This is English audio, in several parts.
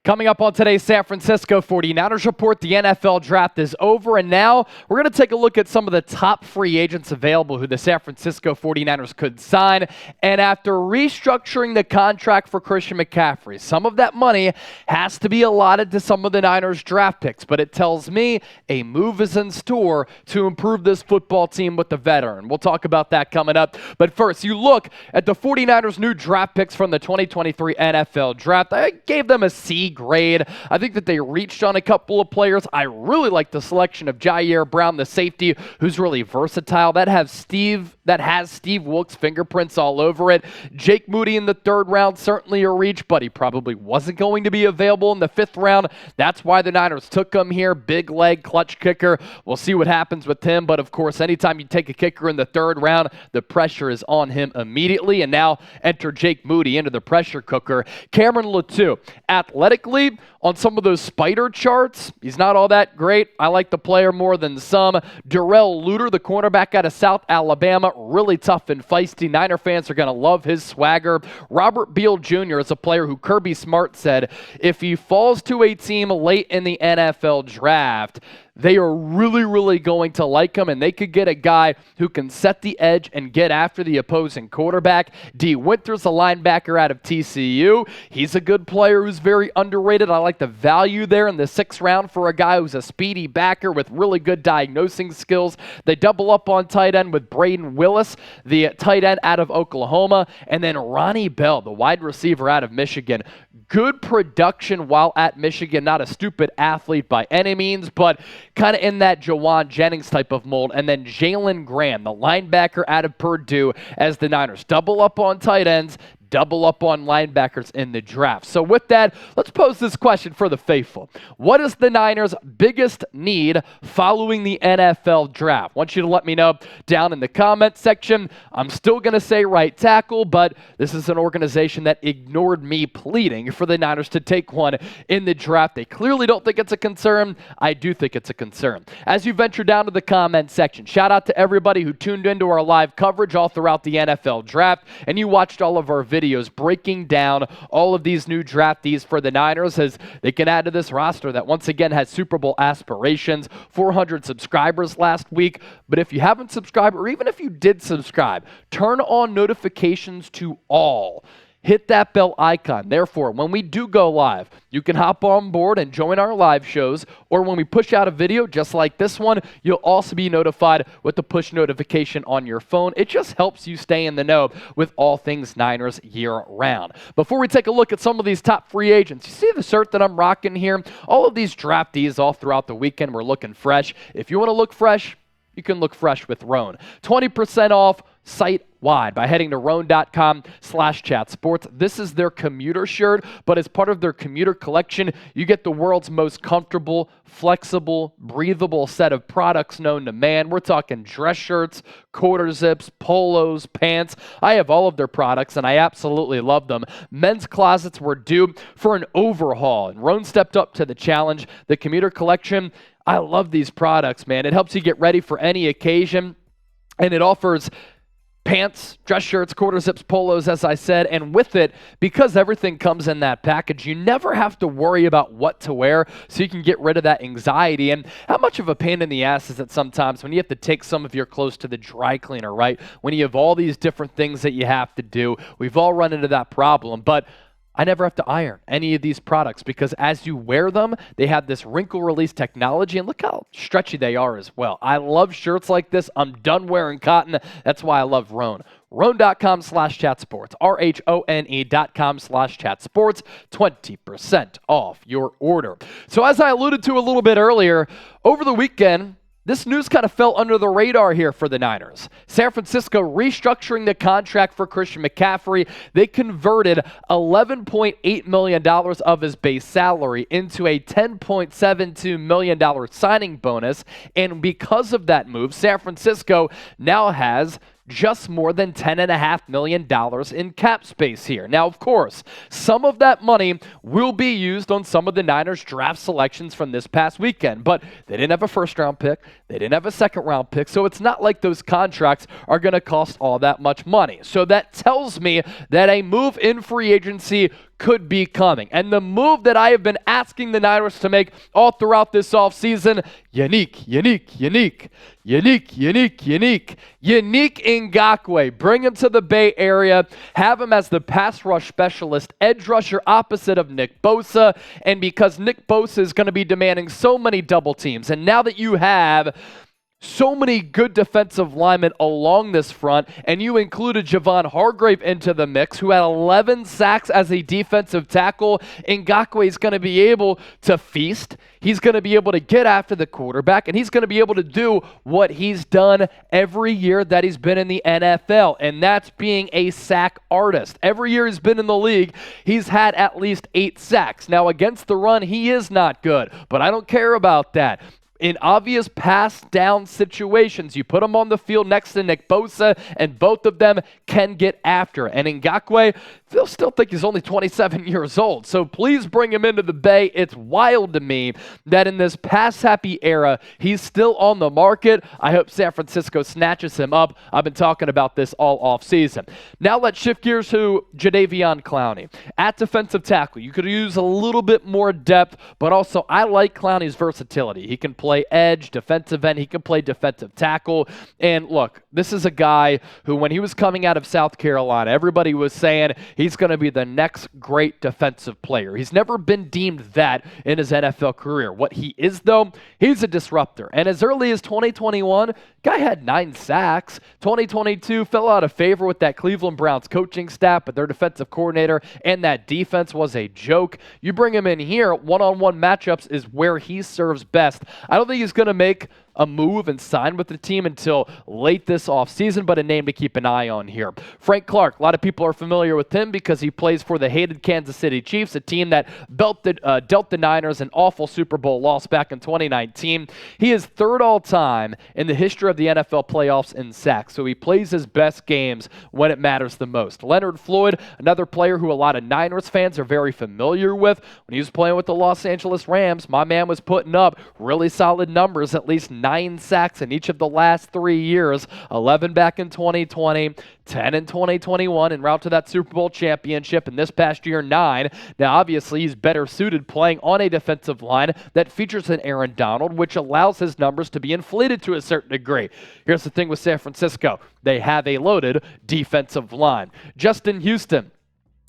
Coming up on today's San Francisco 49ers Report, the NFL Draft is over, and now we're going to take a look at some of the top free agents available who the San Francisco 49ers could sign. And after restructuring the contract for Christian McCaffrey, some of that money has to be allotted to some of the Niners draft picks, but it tells me a move is in store to improve this football team with the veteran. We'll talk about that coming up. But first, you look at the 49ers' new draft picks from the 2023 NFL Draft. I gave them a C grade. I think that they reached on a couple of players. I really like the selection of Jair Brown, the safety, who's really versatile. That has Steve Wilkes' fingerprints all over it. Jake Moody in the third round, certainly a reach, but he probably wasn't going to be available in the fifth round. That's why the Niners took him here. Big leg, clutch kicker. We'll see what happens with him, but of course, anytime you take a kicker in the third round, the pressure is on him immediately, and now enter Jake Moody into the pressure cooker. Cameron Latou, athletically, on some of those spider charts, he's not all that great. I like the player more than some. Darrell Luter, the cornerback out of South Alabama, really tough and feisty. Niner fans are going to love his swagger. Robert Beal Jr. is a player who Kirby Smart said, if he falls to a team late in the NFL draft, they are really going to like him, and they could get a guy who can set the edge and get after the opposing quarterback. D. Winters, a linebacker out of TCU. He's a good player who's very underrated. I like the value there in the sixth round for a guy who's a speedy backer with really good diagnosing skills. They double up on tight end with Braden Willis, the tight end out of Oklahoma, and then Ronnie Bell, the wide receiver out of Michigan. Good production while at Michigan, not a stupid athlete by any means, but kind of in that Jawan Jennings type of mold. And then Jalen Graham, the linebacker out of Purdue, as the Niners double up on tight ends, double up on linebackers in the draft. So with that, let's pose this question for the faithful. What is the Niners' biggest need following the NFL Draft? I want you to let me know down in the comment section. I'm still going to say right tackle, but this is an organization that ignored me pleading for the Niners to take one in the draft. They clearly don't think it's a concern. I do think it's a concern. As you venture down to the comment section, shout out to everybody who tuned into our live coverage all throughout the NFL Draft, and you watched all of our videos breaking down all of these new draftees for the Niners as they can add to this roster that once again has Super Bowl aspirations. 400 subscribers last week. But if you haven't subscribed, or even if you did subscribe, turn on notifications to all. Hit that bell icon. Therefore, when we do go live, you can hop on board and join our live shows, or when we push out a video just like this one, you'll also be notified with the push notification on your phone. It just helps you stay in the know with all things Niners year-round. Before we take a look at some of these top free agents, you see the shirt that I'm rocking here? All of these draftees all throughout the weekend were looking fresh. If you want to look fresh, you can look fresh with Rhone. 20% off site-wide by heading to Rhone.com/chatsports. This is their commuter shirt, but as part of their commuter collection, you get the world's most comfortable, flexible, breathable set of products known to man. We're talking dress shirts, quarter zips, polos, pants. I have all of their products, and I absolutely love them. Men's closets were due for an overhaul, and Rhone stepped up to the challenge. The commuter collection, I love these products, man. It helps you get ready for any occasion, and it offers pants, dress shirts, quarter zips, polos, as I said, and with it, because everything comes in that package, you never have to worry about what to wear, so you can get rid of that anxiety. And how much of a pain in the ass is it sometimes when you have to take some of your clothes to the dry cleaner, right? When you have all these different things that you have to do. We've all run into that problem, but I never have to iron any of these products because as you wear them, they have this wrinkle release technology, and look how stretchy they are as well. I love shirts like this. I'm done wearing cotton. That's why I love Rhone. Rhone.com/chatsports. RHONE.com/chatsports. 20% off your order. So as I alluded to a little bit earlier, over the weekend, this news kind of fell under the radar here for the Niners. San Francisco restructuring the contract for Christian McCaffrey. They converted $11.8 million of his base salary into a $10.72 million signing bonus. And because of that move, San Francisco now has just more than $10.5 million in cap space here. Now, of course, some of that money will be used on some of the Niners draft selections from this past weekend, but they didn't have a first-round pick. They didn't have a second-round pick, so it's not like those contracts are going to cost all that much money. So that tells me that a move in free agency could be coming. And the move that I have been asking the Niners to make all throughout this offseason, Yannick Ngakoue. Bring him to the Bay Area, have him as the pass rush specialist, edge rusher opposite of Nick Bosa, and because Nick Bosa is going to be demanding so many double teams, and now that you have so many good defensive linemen along this front, and you included Javon Hargrave into the mix, who had 11 sacks as a defensive tackle. Ngakoue is going to be able to feast. He's going to be able to get after the quarterback, and he's going to be able to do what he's done every year that he's been in the NFL, and that's being a sack artist. Every year he's been in the league, he's had at least 8 sacks. Now, against the run, he is not good, but I don't care about that. In obvious pass down situations, you put him on the field next to Nick Bosa, and both of them can get after. And Ngakoue, they'll still think he's only 27 years old. So please bring him into the Bay. It's wild to me that in this pass-happy era, he's still on the market. I hope San Francisco snatches him up. I've been talking about this all offseason. Now let's shift gears to Jadeveon Clowney. At defensive tackle, you could use a little bit more depth, but also I like Clowney's versatility. He can play edge, defensive end. He can play defensive tackle. And look, this is a guy who, when he was coming out of South Carolina, everybody was saying he's going to be the next great defensive player. He's never been deemed that in his NFL career. What he is, though, he's a disruptor. And as early as 2021, guy had 9 sacks. 2022 fell out of favor with that Cleveland Browns coaching staff, but their defensive coordinator and that defense was a joke. You bring him in here, one-on-one matchups is where he serves best. I don't think he's going to make a move and sign with the team until late this offseason, but a name to keep an eye on here. Frank Clark, a lot of people are familiar with him because he plays for the hated Kansas City Chiefs, a team that dealt the Niners an awful Super Bowl loss back in 2019. He is 3rd all-time in the history of the NFL playoffs in sacks, so he plays his best games when it matters the most. Leonard Floyd, another player who a lot of Niners fans are very familiar with. When he was playing with the Los Angeles Rams, my man was putting up really solid numbers, at least 9 sacks in each of the last 3 years, 11 back in 2020, 10 in 2021, en route to that Super Bowl championship, and this past year, 9. Now, obviously, he's better suited playing on a defensive line that features an Aaron Donald, which allows his numbers to be inflated to a certain degree. Here's the thing with San Francisco. They have a loaded defensive line. Justin Houston,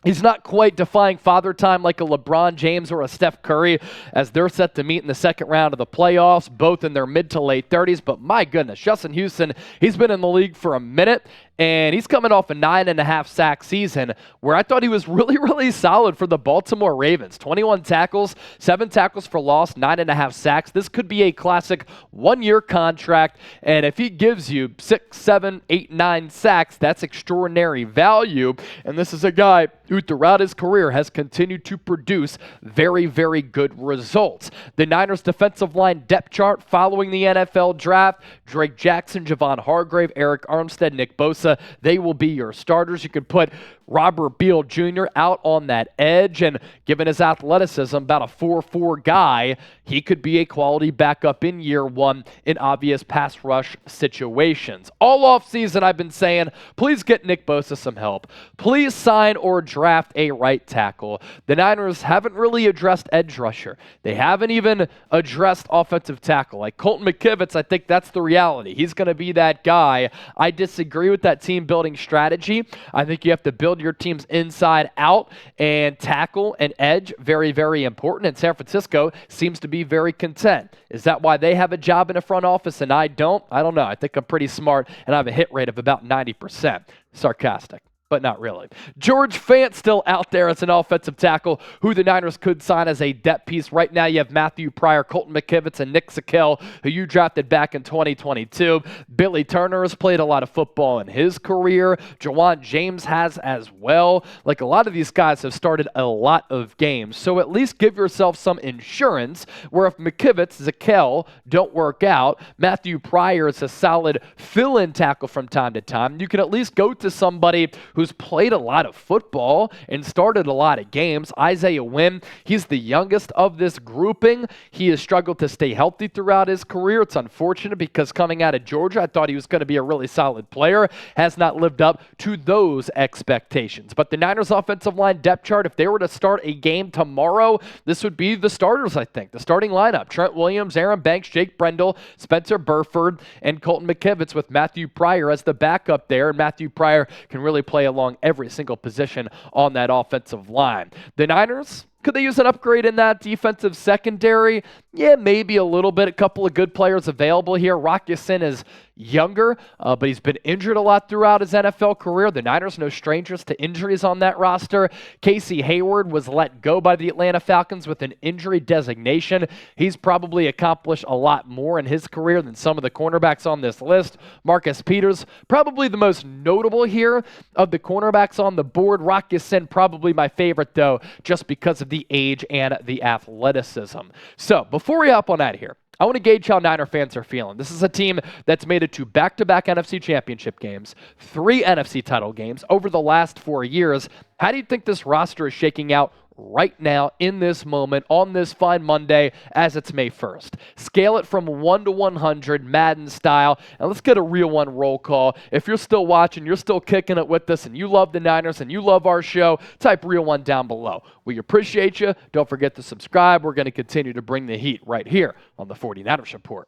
he's not quite defying father time like a LeBron James or a Steph Curry, as they're set to meet in the second round of the playoffs, both in their mid to late 30s. But my goodness, Justin Houston, he's been in the league for a minute, and he's coming off a 9.5 sack season where I thought he was really, really solid for the Baltimore Ravens. 21 tackles, 7 tackles for loss, 9.5 sacks. This could be a classic 1-year contract, and if he gives you 6, 7, 8, 9 sacks, that's extraordinary value. And this is a guy who throughout his career has continued to produce very, very good results. The Niners defensive line depth chart following the NFL draft: Drake Jackson, Javon Hargrave, Eric Armstead, Nick Bosa, they will be your starters. You could put Robert Beal Jr. out on that edge, and given his athleticism, about a 4.4 guy, he could be a quality backup in year 1 in obvious pass rush situations. All offseason, I've been saying, please get Nick Bosa some help. Please sign or draft a right tackle. The Niners haven't really addressed edge rusher. They haven't even addressed offensive tackle. Like Colton McKivitz, I think that's the reality. He's going to be that guy. I disagree with that team building strategy. I think you have to build your teams inside out, and tackle and edge, very, very important. And San Francisco seems to be very content. Is that why they have a job in the front office and I don't? I don't know. I think I'm pretty smart and I have a hit rate of about 90%. Sarcastic, but not really. George Fant still out there as an offensive tackle who the Niners could sign as a depth piece. Right now you have Matthew Pryor, Colton McKivitz, and Nick Zakelj, who you drafted back in 2022. Billy Turner has played a lot of football in his career. Jawan James has as well. Like, a lot of these guys have started a lot of games. So at least give yourself some insurance where if McKivitz, Zakelj don't work out, Matthew Pryor is a solid fill-in tackle from time to time. You can at least go to somebody who who's played a lot of football and started a lot of games. Isaiah Wynn, he's the youngest of this grouping. He has struggled to stay healthy throughout his career. It's unfortunate because coming out of Georgia, I thought he was going to be a really solid player. Has not lived up to those expectations. But the Niners offensive line depth chart, if they were to start a game tomorrow, this would be the starters, I think. The starting lineup: Trent Williams, Aaron Banks, Jake Brendel, Spencer Burford, and Colton McKivitz, with Matthew Pryor as the backup there. And Matthew Pryor can really play along every single position on that offensive line. The Niners, could they use an upgrade in that defensive secondary? Yeah, maybe a little bit. A couple of good players available here. Rock Ya-Sin is younger, but he's been injured a lot throughout his NFL career. The Niners, no strangers to injuries on that roster. Casey Hayward was let go by the Atlanta Falcons with an injury designation. He's probably accomplished a lot more in his career than some of the cornerbacks on this list. Marcus Peters, probably the most notable here of the cornerbacks on the board. Rock Ya-Sin, probably my favorite, though, just because of the age and the athleticism. So, before we hop on out of here, I want to gauge how Niner fans are feeling. This is a team that's made it to back-to-back NFC championship games, 3 NFC title games over the last 4 years. How do you think this roster is shaking out right now, in this moment, on this fine Monday, as it's May 1st? Scale it from 1 to 100, Madden style, and let's get a real one roll call. If you're still watching, you're still kicking it with us, and you love the Niners, and you love our show, type real one down below. We appreciate you. Don't forget to subscribe. We're going to continue to bring the heat right here on the 49ers Report.